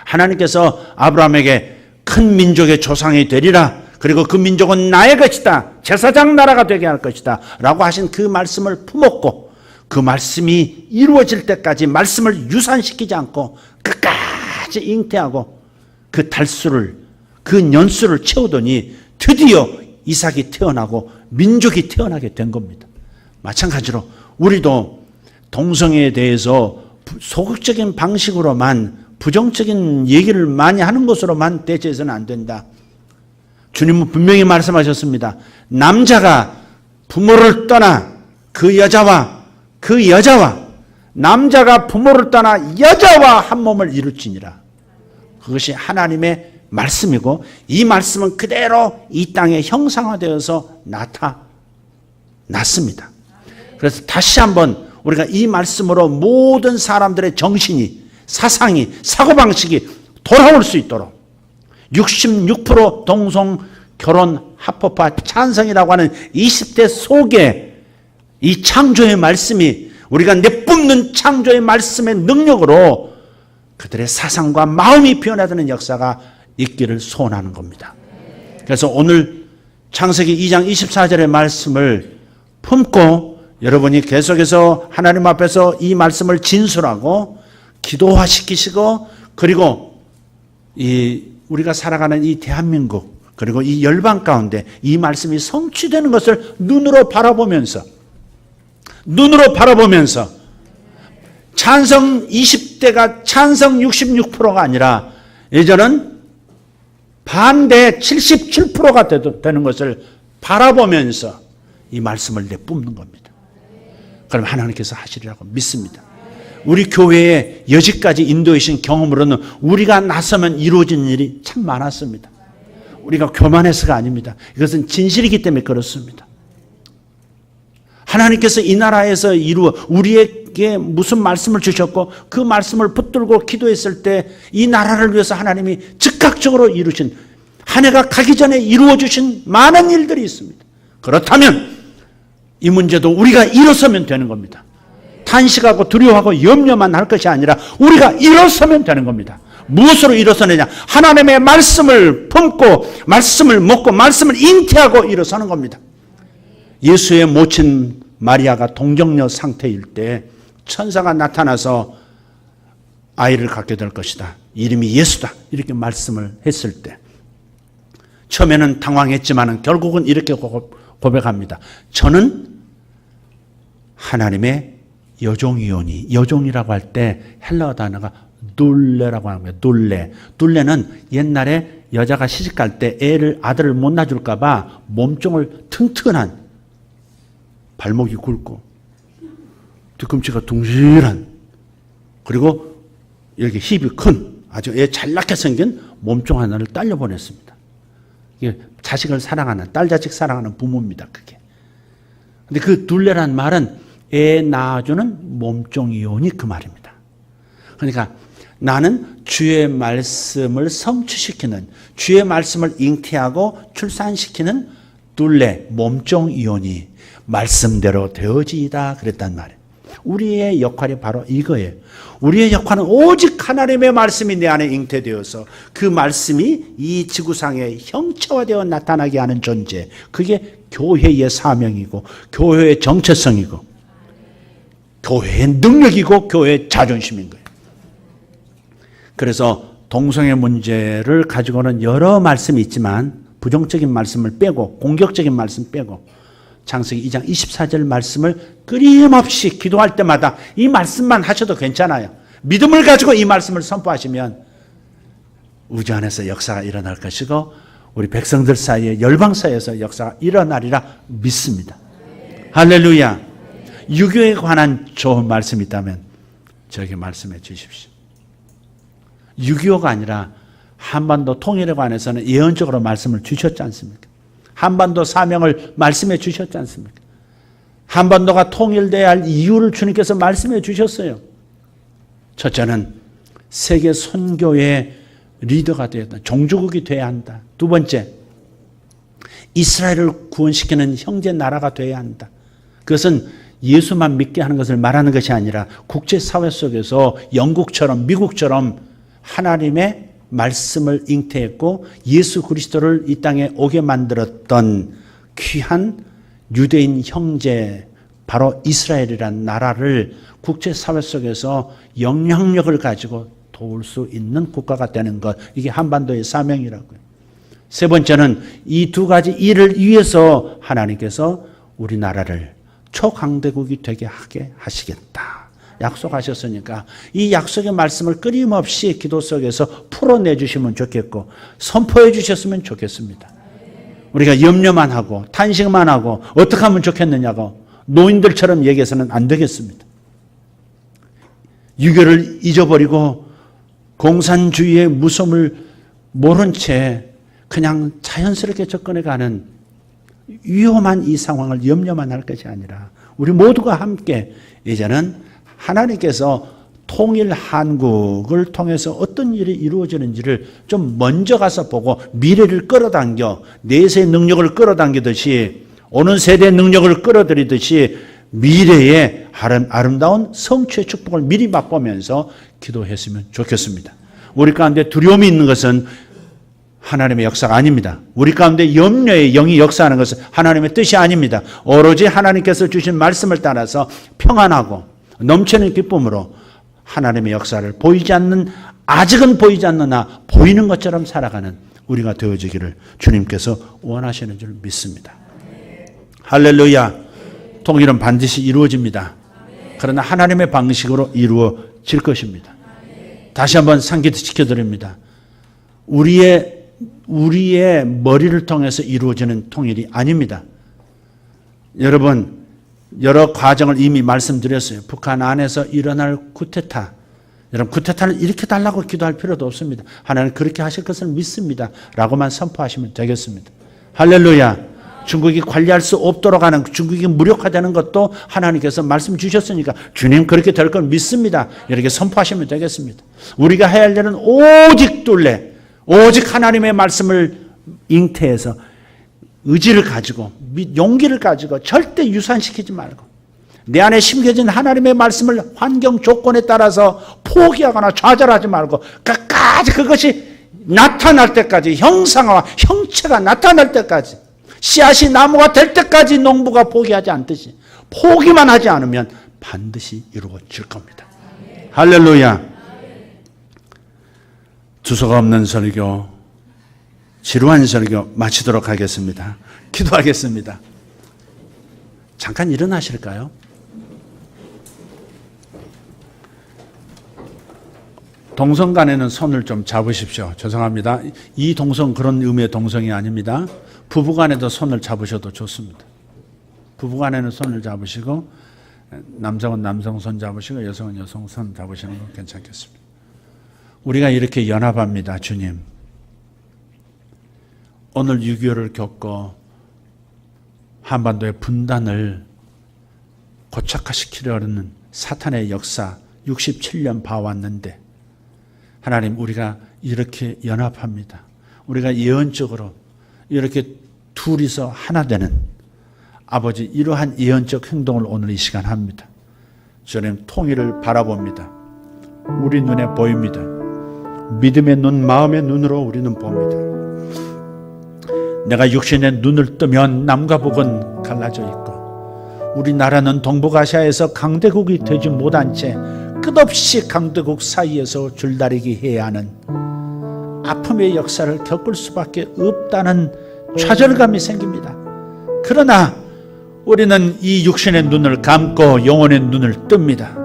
Speaker 1: 하나님께서 아브라함에게 큰 민족의 조상이 되리라. 그리고 그 민족은 나의 것이다. 제사장 나라가 되게 할 것이다. 라고 하신 그 말씀을 품었고 그 말씀이 이루어질 때까지 말씀을 유산시키지 않고 끝까지 잉태하고 그 달수를 그 년수를 채우더니 드디어 이삭이 태어나고 민족이 태어나게 된 겁니다. 마찬가지로 우리도 동성애에 대해서 소극적인 방식으로만 부정적인 얘기를 많이 하는 것으로만 대체해서는 안 된다. 주님은 분명히 말씀하셨습니다. 남자가 부모를 떠나 그 여자와 남자가 부모를 떠나 여자와 한 몸을 이룰지니라. 그것이 하나님의 말씀이고 이 말씀은 그대로 이 땅에 형상화되어서 나타났습니다. 그래서 다시 한번 우리가 이 말씀으로 모든 사람들의 정신이 사상이 사고방식이 돌아올 수 있도록 66% 동성 결혼 합법화 찬성이라고 하는 20대 속에 이 창조의 말씀이 우리가 내뿜는 창조의 말씀의 능력으로 그들의 사상과 마음이 변화되는 역사가 있기를 소원하는 겁니다. 그래서 오늘 창세기 2장 24절의 말씀을 품고 여러분이 계속해서 하나님 앞에서 이 말씀을 진술하고 기도화시키시고 그리고 우리가 살아가는 이 대한민국 그리고 이 열방 가운데 이 말씀이 성취되는 것을 눈으로 바라보면서 찬성 20대가 찬성 66%가 아니라 예전은 반대 77%가 되는 것을 바라보면서 이 말씀을 내뿜는 겁니다. 그럼 하나님께서 하시리라고 믿습니다. 우리 교회에 여지까지 인도하신 경험으로는 우리가 나서면 이루어진 일이 참 많았습니다. 우리가 교만해서가 아닙니다. 이것은 진실이기 때문에 그렇습니다. 하나님께서 이 나라에서 우리에게 무슨 말씀을 주셨고 그 말씀을 붙들고 기도했을 때 이 나라를 위해서 하나님이 즉각적으로 이루신 한 해가 가기 전에 이루어 주신 많은 일들이 있습니다. 그렇다면 이 문제도 우리가 일어서면 되는 겁니다. 탄식하고 두려워하고 염려만 할 것이 아니라 우리가 일어서면 되는 겁니다. 무엇으로 일어서느냐? 하나님의 말씀을 품고 말씀을 먹고 말씀을 잉태하고 일어서는 겁니다. 예수의 모친 마리아가 동정녀 상태일 때 천사가 나타나서 아이를 갖게 될 것이다. 이름이 예수다. 이렇게 말씀을 했을 때 처음에는 당황했지만 결국은 이렇게 고백합니다. 저는 하나님의 여종이오니, 여종이라고 할 때 헬라어 단어가 둘레라고 하는 거예요. 둘레는 옛날에 여자가 시집갈 때 아들을 못 낳아줄까 봐 몸종을 튼튼한 발목이 굵고 뒤꿈치가 둥실한 그리고 이렇게 힙이 큰 아주 애 잘나게 생긴 몸종 하나를 딸려 보냈습니다. 이게 자식을 사랑하는, 딸 자식 사랑하는 부모입니다. 그게. 근데 그 둘레란 말은 애 낳아주는 몸종이오니 그 말입니다. 그러니까 나는 주의 말씀을 성취시키는, 주의 말씀을 잉태하고 출산시키는 둘레 몸종이오니 말씀대로 되어지이다 그랬단 말이에요. 우리의 역할이 바로 이거예요. 우리의 역할은 오직 하나님의 말씀이 내 안에 잉태되어서 그 말씀이 이 지구상에 형체화되어 나타나게 하는 존재, 그게 교회의 사명이고 교회의 정체성이고 교회의 능력이고 교회의 자존심인 거예요. 그래서 동성애 문제를 가지고는 여러 말씀이 있지만 부정적인 말씀을 빼고 공격적인 말씀 빼고 창세기 2장 24절 말씀을 끊임없이 기도할 때마다 이 말씀만 하셔도 괜찮아요. 믿음을 가지고 이 말씀을 선포하시면 우주 안에서 역사가 일어날 것이고 우리 백성들 사이에 열방 사이에서 역사가 일어나리라 믿습니다. 할렐루야. 유교에 관한 좋은 말씀이 있다면 저에게 말씀해 주십시오. 6.25가 아니라 한반도 통일에 관해서는 예언적으로 말씀을 주셨지 않습니까? 한반도 사명을 말씀해 주셨지 않습니까? 한반도가 통일돼야 할 이유를 주님께서 말씀해 주셨어요. 첫째는 세계 선교의 리더가 되어야 한다. 종주국이 되어야 한다. 두 번째, 이스라엘을 구원시키는 형제 나라가 되어야 한다. 그것은 예수만 믿게 하는 것을 말하는 것이 아니라 국제사회 속에서 영국처럼 미국처럼 하나님의 말씀을 잉태했고 예수 그리스도를 이 땅에 오게 만들었던 귀한 유대인 형제, 바로 이스라엘이라는 나라를 국제사회 속에서 영향력을 가지고 도울 수 있는 국가가 되는 것, 이게 한반도의 사명이라고요. 세 번째는 이 두 가지 일을 위해서 하나님께서 우리나라를 초강대국이 되게 하게 하시겠다 약속하셨으니까 이 약속의 말씀을 끊임없이 기도 속에서 풀어내 주시면 좋겠고 선포해 주셨으면 좋겠습니다. 우리가 염려만 하고 탄식만 하고 어떻게 하면 좋겠느냐고 노인들처럼 얘기해서는 안 되겠습니다. 유교를 잊어버리고 공산주의의 무서움을 모른 채 그냥 자연스럽게 접근해가는 위험한 이 상황을 염려만 할 것이 아니라 우리 모두가 함께 이제는 하나님께서 통일 한국을 통해서 어떤 일이 이루어지는지를 좀 먼저 가서 보고 미래를 끌어당겨 내세의 능력을 끌어당기듯이 오는 세대의 능력을 끌어들이듯이 미래의 아름다운 성취의 축복을 미리 맛보면서 기도했으면 좋겠습니다. 우리 가운데 두려움이 있는 것은 하나님의 역사가 아닙니다. 우리 가운데 염려의 영이 역사하는 것은 하나님의 뜻이 아닙니다. 오로지 하나님께서 주신 말씀을 따라서 평안하고 넘치는 기쁨으로 하나님의 역사를 보이지 않는, 아직은 보이지 않느나 보이는 것처럼 살아가는 우리가 되어지기를 주님께서 원하시는 줄 믿습니다. 할렐루야. 통일은 반드시 이루어집니다. 그러나 하나님의 방식으로 이루어질 것입니다. 다시 한번 상기시켜드립니다. 우리의 머리를 통해서 이루어지는 통일이 아닙니다. 여러분, 여러 과정을 이미 말씀드렸어요. 북한 안에서 일어날 쿠데타. 여러분, 쿠데타를 이렇게 달라고 기도할 필요도 없습니다. 하나님 그렇게 하실 것을 믿습니다. 라고만 선포하시면 되겠습니다. 할렐루야. 중국이 관리할 수 없도록 하는, 중국이 무력화되는 것도 하나님께서 말씀 주셨으니까 주님 그렇게 될 걸 믿습니다. 이렇게 선포하시면 되겠습니다. 우리가 해야 할 일은 오직 둘레, 오직 하나님의 말씀을 잉태해서 의지를 가지고 용기를 가지고 절대 유산시키지 말고 내 안에 심겨진 하나님의 말씀을 환경 조건에 따라서 포기하거나 좌절하지 말고 끝까지 그것이 나타날 때까지, 형상화, 형체가 나타날 때까지, 씨앗이 나무가 될 때까지 농부가 포기하지 않듯이 포기만 하지 않으면 반드시 이루어질 겁니다. 할렐루야. 주소가 없는 설교, 지루한 설교 마치도록 하겠습니다. 기도하겠습니다. 잠깐 일어나실까요? 동성 간에는 손을 좀 잡으십시오. 죄송합니다. 이 동성 그런 의미의 동성이 아닙니다. 부부 간에도 손을 잡으셔도 좋습니다. 부부 간에는 손을 잡으시고 남성은 남성 손 잡으시고 여성은 여성 손 잡으시는 건 괜찮겠습니다. 우리가 이렇게 연합합니다. 주님, 오늘 6.25를 겪고 한반도의 분단을 고착화시키려는 사탄의 역사 67년 봐왔는데 하나님, 우리가 이렇게 연합합니다. 우리가 예언적으로 이렇게 둘이서 하나 되는 아버지, 이러한 예언적 행동을 오늘 이 시간 합니다. 주님, 통일을 바라봅니다. 우리 눈에 보입니다. 믿음의 눈, 마음의 눈으로 우리는 봅니다. 내가 육신의 눈을 뜨면 남과 북은 갈라져 있고 우리나라는 동북아시아에서 강대국이 되지 못한 채 끝없이 강대국 사이에서 줄다리기 해야 하는 아픔의 역사를 겪을 수밖에 없다는 좌절감이 생깁니다. 그러나 우리는 이 육신의 눈을 감고 영혼의 눈을 뜹니다.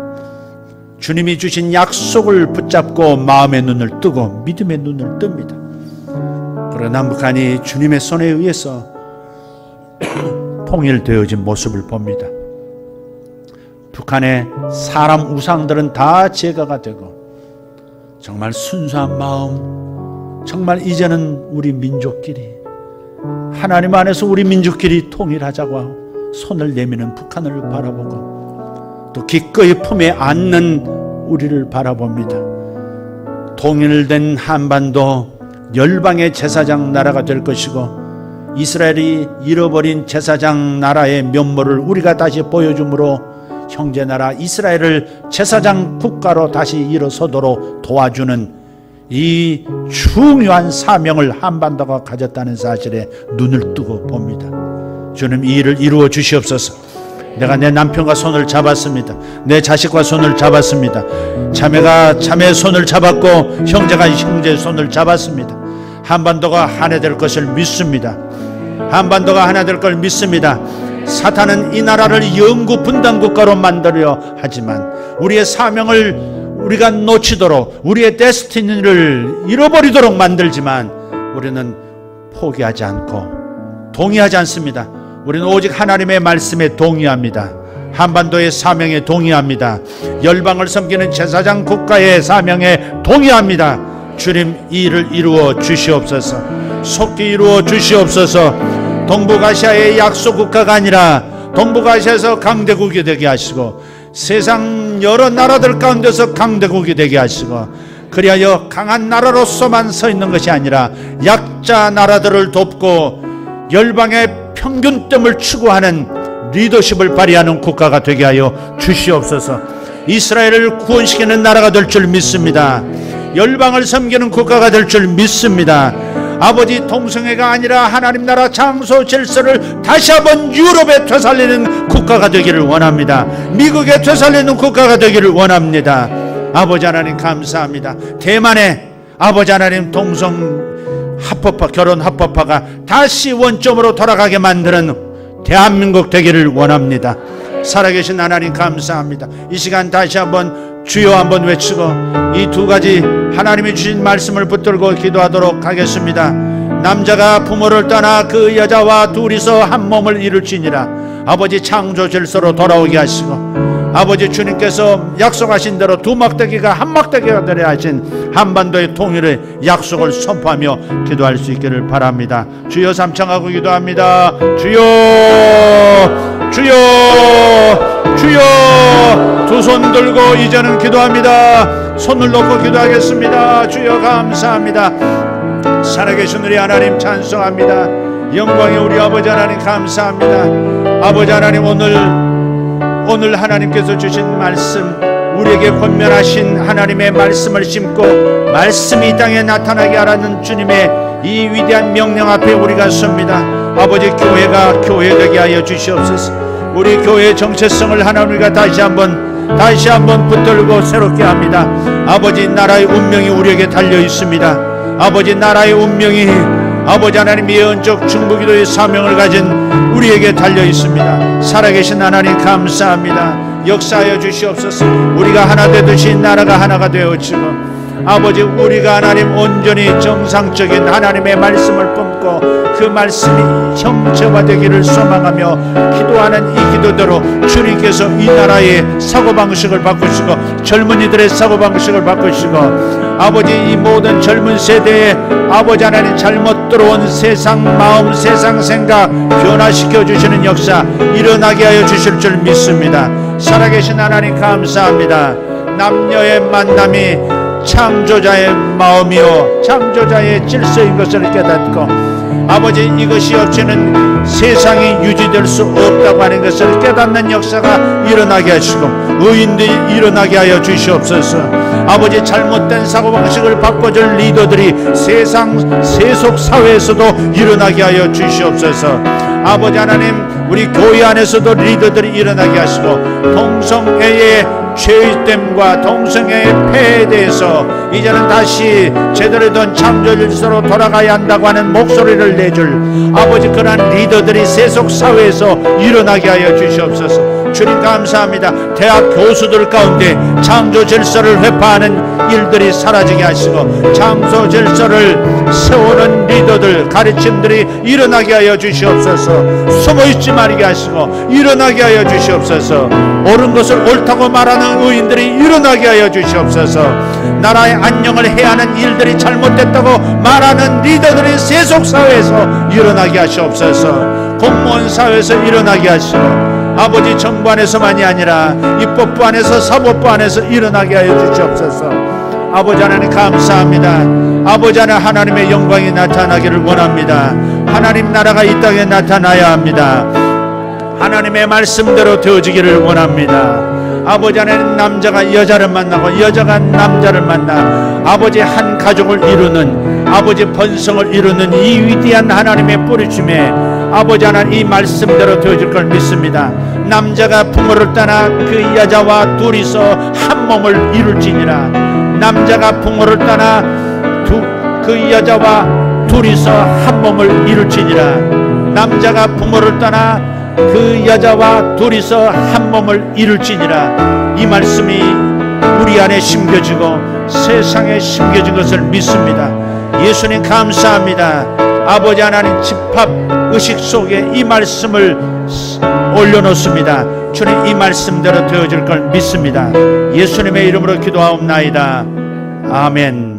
Speaker 1: 주님이 주신 약속을 붙잡고 마음의 눈을 뜨고 믿음의 눈을 뜹니다. 그러나 북한이 주님의 손에 의해서 통일되어진 모습을 봅니다. 북한의 사람 우상들은 다 제거가 되고 정말 순수한 마음, 정말 이제는 우리 민족끼리 하나님 안에서 우리 민족끼리 통일하자고 하고 손을 내미는 북한을 바라보고 또 기꺼이 품에 안는 우리를 바라봅니다. 통일된 한반도 열방의 제사장 나라가 될 것이고 이스라엘이 잃어버린 제사장 나라의 면모를 우리가 다시 보여줌으로 형제 나라 이스라엘을 제사장 국가로 다시 일어서도록 도와주는 이 중요한 사명을 한반도가 가졌다는 사실에 눈을 뜨고 봅니다. 주님, 이 일을 이루어 주시옵소서. 내가 내 남편과 손을 잡았습니다. 내 자식과 손을 잡았습니다. 자매가 자매의 손을 잡았고 형제가 형제의 손을 잡았습니다. 한반도가 하나 될 것을 믿습니다. 한반도가 하나 될 걸 믿습니다. 사탄은 이 나라를 영구 분단 국가로 만들려 하지만 우리의 사명을 우리가 놓치도록 우리의 데스티니를 잃어버리도록 만들지만 우리는 포기하지 않고 동의하지 않습니다. 우리는 오직 하나님의 말씀에 동의합니다. 한반도의 사명에 동의합니다. 열방을 섬기는 제사장 국가의 사명에 동의합니다. 주님, 이 일을 이루어 주시옵소서. 속히 이루어 주시옵소서. 동북아시아의 약소 국가가 아니라 동북아시아에서 강대국이 되게 하시고 세상 여러 나라들 가운데서 강대국이 되게 하시고 그리하여 강한 나라로서만 서 있는 것이 아니라 약자 나라들을 돕고 열방의 평균점을 추구하는 리더십을 발휘하는 국가가 되게 하여 주시옵소서. 이스라엘을 구원시키는 나라가 될 줄 믿습니다. 열방을 섬기는 국가가 될 줄 믿습니다. 아버지, 동성애가 아니라 하나님 나라 장소 질서를 다시 한번 유럽에 되살리는 국가가 되기를 원합니다. 미국에 되살리는 국가가 되기를 원합니다. 아버지 하나님 감사합니다. 대만에 아버지 하나님 동성 합법화, 결혼 합법화가 다시 원점으로 돌아가게 만드는 대한민국 되기를 원합니다. 살아계신 하나님 감사합니다. 이 시간 다시 한번 주여 한번 외치고 이 두 가지 하나님이 주신 말씀을 붙들고 기도하도록 하겠습니다. 남자가 부모를 떠나 그 여자와 둘이서 한 몸을 이룰지니라. 아버지, 창조 질서로 돌아오게 하시고 아버지, 주님께서 약속하신 대로 두 막대기가 한 막대기가 되려 하신 한반도의 통일의 약속을 선포하며 기도할 수 있기를 바랍니다. 주여 삼창하고 기도합니다. 주여, 주여, 주여. 두 손 들고 이제는 기도합니다. 손을 놓고 기도하겠습니다. 주여 감사합니다. 살아계신 우리 하나님 찬송합니다. 영광의 우리 아버지 하나님 감사합니다. 아버지 하나님, 오늘 하나님께서 주신 말씀, 우리에게 권면하신 하나님의 말씀을 심고 말씀이 이 땅에 나타나게 하라는 주님의 이 위대한 명령 앞에 우리가 섭니다. 아버지, 교회가 교회 되게 하여 주시옵소서. 우리 교회의 정체성을 하나님과 다시 한번 붙들고 새롭게 합니다. 아버지, 나라의 운명이 우리에게 달려 있습니다. 아버지, 나라의 운명이 아버지 하나님 예언적 중보기도의 사명을 가진 우리에게 달려 있습니다. 살아계신 하나님 감사합니다. 역사하여 주시옵소서. 우리가 하나 되듯이 나라가 하나가 되어지고 아버지, 우리가 하나님 온전히 정상적인 하나님의 말씀을 품고 그 말씀이 형체화되기를 소망하며 기도하는 이 기도대로 주님께서 이 나라의 사고방식을 바꾸시고 젊은이들의 사고방식을 바꾸시고 아버지, 이 모든 젊은 세대에 아버지 하나님 잘못 들어온 세상 마음, 세상 생각 변화시켜 주시는 역사 일어나게 하여 주실 줄 믿습니다. 살아계신 하나님 감사합니다. 남녀의 만남이 창조자의 마음이요 창조자의 질서인 것을 깨닫고 아버지, 이것이 없이는 세상이 유지될 수 없다고 하는 것을 깨닫는 역사가 일어나게 하시고 의인들이 일어나게 하여 주시옵소서. 아버지, 잘못된 사고방식을 바꿔줄 리더들이 세상 세속 사회에서도 일어나게 하여 주시옵소서. 아버지 하나님, 우리 교회 안에서도 리더들이 일어나게 하시고 동성애의 죄됨과 동성애의 폐해에 대해서 이제는 다시 제대로 된 창조 질서로 돌아가야 한다고 하는 목소리를 내줄 아버지, 그러한 리더들이 세속 사회에서 일어나게 하여 주시옵소서. 주님 감사합니다. 대학 교수들 가운데 창조 질서를 회파하는 일들이 사라지게 하시고 창조 질서를 세우는 리더들, 가르침들이 일어나게 하여 주시옵소서. 숨어있지 말게 하시고 일어나게 하여 주시옵소서. 옳은 것을 옳다고 말하는 의인들이 일어나게 하여 주시옵소서. 나라의 안녕을 해야 하는 일들이 잘못됐다고 말하는 리더들이 세속사회에서 일어나게 하시옵소서. 공무원 사회에서 일어나게 하시고 아버지, 정부 안에서만이 아니라 입법부 안에서 사법부 안에서 일어나게 하여 주시옵소서. 아버지 하나님 감사합니다. 아버지 하나님의 영광이 나타나기를 원합니다. 하나님 나라가 이 땅에 나타나야 합니다. 하나님의 말씀대로 되어지기를 원합니다. 아버지 하나님, 남자가 여자를 만나고 여자가 남자를 만나 아버지 한 가족을 이루는 아버지 번성을 이루는 이 위대한 하나님의 뿌리춤에 아버지 하나님, 이 말씀대로 되어질 걸 믿습니다. 남자가 부모를 떠나 그 여자와 둘이서 한 몸을 이룰지니라. 남자가 부모를 떠나 그 여자와 둘이서 한 몸을 이룰지니라. 남자가 부모를 떠나 그 여자와 둘이서 한 몸을 이룰지니라. 이 말씀이 우리 안에 심겨지고 세상에 심겨진 것을 믿습니다. 예수님 감사합니다. 아버지 하나님, 집합 의식 속에 이 말씀을 올려놓습니다. 주님, 이 말씀대로 되어질 걸 믿습니다. 예수님의 이름으로 기도하옵나이다. 아멘.